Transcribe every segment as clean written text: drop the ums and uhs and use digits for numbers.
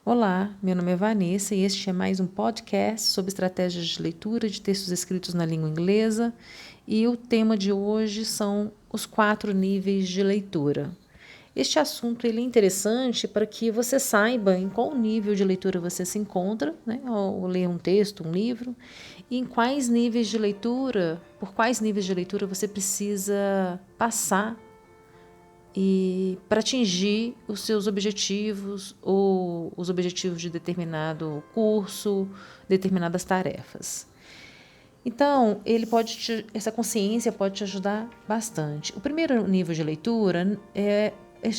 Olá, meu nome é Vanessa e este é mais um podcast sobre estratégias de leitura de textos escritos na língua inglesa e o tema de hoje são os 4 níveis de leitura. Este assunto ele é interessante para que você saiba em qual nível de leitura você se encontra, né, ao ler um texto, um livro, e em quais níveis de leitura, por quais níveis de leitura você precisa passar e para atingir os seus objetivos ou os objetivos de determinado curso, determinadas tarefas. Então, essa consciência pode te ajudar bastante. O primeiro nível de leitura é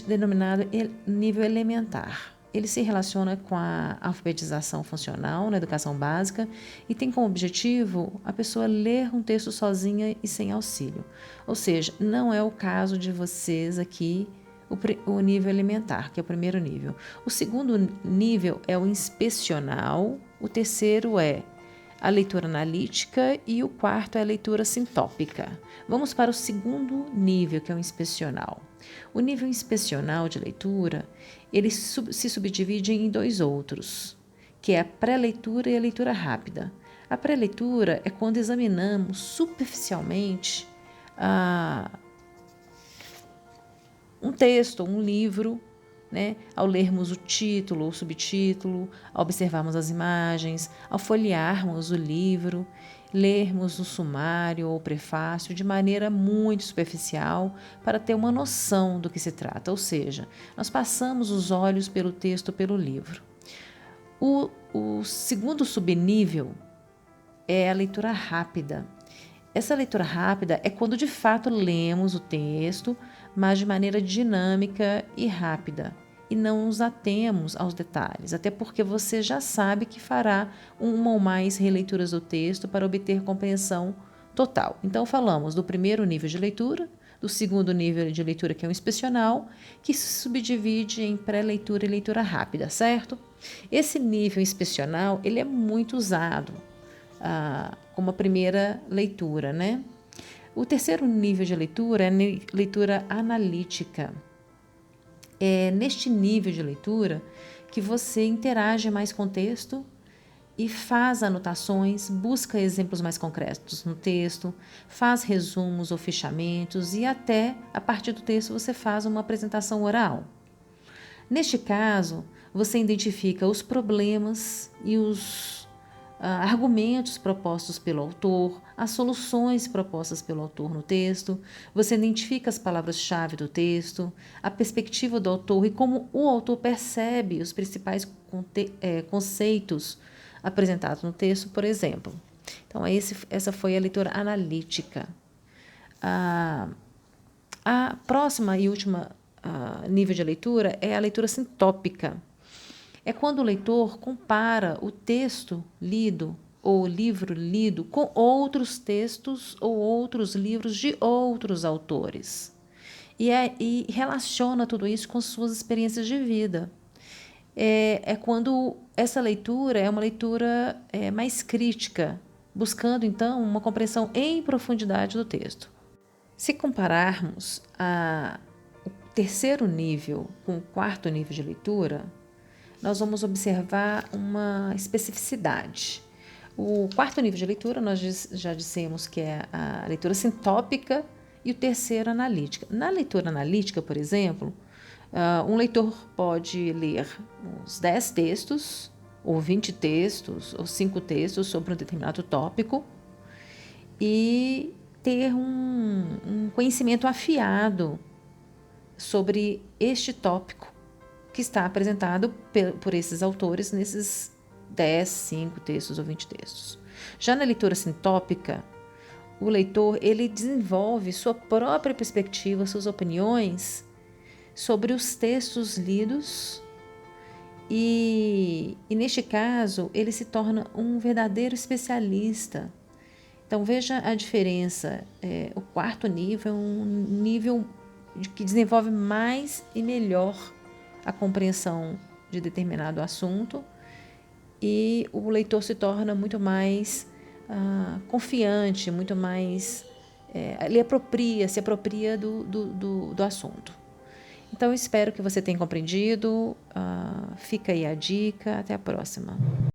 denominado nível elementar. Ele se relaciona com a alfabetização funcional na educação básica e tem como objetivo a pessoa ler um texto sozinha e sem auxílio. Ou seja, não é o caso de vocês aqui o nível elementar, que é o primeiro nível. O segundo nível é o inspecional, o terceiro é a leitura analítica e o quarto é a leitura sintópica. Vamos para o segundo nível, que é o inspecional. O nível inspecional de leitura, ele se subdivide em 2 outros, que é a pré-leitura e a leitura rápida. A pré-leitura é quando examinamos superficialmente um texto, um livro, né? Ao lermos o título, o subtítulo, ao observarmos as imagens, ao folhearmos o livro, lermos o sumário ou o prefácio de maneira muito superficial para ter uma noção do que se trata, ou seja, nós passamos os olhos pelo texto, pelo livro. O segundo subnível é a leitura rápida. Essa leitura rápida é quando de fato lemos o texto, mas de maneira dinâmica e rápida, e não nos atemos aos detalhes, até porque você já sabe que fará uma ou mais releituras do texto para obter compreensão total. Então, falamos do primeiro nível de leitura, do segundo nível de leitura, que é o inspecional, que se subdivide em pré-leitura e leitura rápida, certo? Esse nível inspecional, ele é muito usado como a primeira leitura, né? O terceiro nível de leitura é a leitura analítica. É neste nível de leitura que você interage mais com o texto e faz anotações, busca exemplos mais concretos no texto, faz resumos ou fechamentos e até, a partir do texto, você faz uma apresentação oral. Neste caso, você identifica os problemas e os argumentos propostos pelo autor, as soluções propostas pelo autor no texto, você identifica as palavras-chave do texto, a perspectiva do autor e como o autor percebe os principais conceitos apresentados no texto, por exemplo. Então, essa foi a leitura analítica. A próxima e última nível de leitura é a leitura sintópica. É quando o leitor compara o texto lido ou o livro lido com outros textos ou outros livros de outros autores. E relaciona tudo isso com suas experiências de vida. É quando essa leitura é uma leitura mais crítica, buscando então uma compreensão em profundidade do texto. Se compararmos o terceiro nível com o quarto nível de leitura, nós vamos observar uma especificidade. O quarto nível de leitura, nós já dissemos que é a leitura sintópica e o terceiro, analítica. Na leitura analítica, por exemplo, um leitor pode ler uns 10 textos, ou 20 textos, ou 5 textos sobre um determinado tópico e ter um conhecimento afiado sobre este tópico que está apresentado por esses autores nesses 10, 5 textos ou 20 textos. Já na leitura sintópica, o leitor ele desenvolve sua própria perspectiva, suas opiniões sobre os textos lidos e neste caso, ele se torna um verdadeiro especialista. Então, veja a diferença. O quarto nível é um nível que desenvolve mais e melhor a compreensão de determinado assunto e o leitor se torna muito mais confiante, muito mais... ele se apropria do assunto. Então, espero que você tenha compreendido. Fica aí a dica. Até a próxima.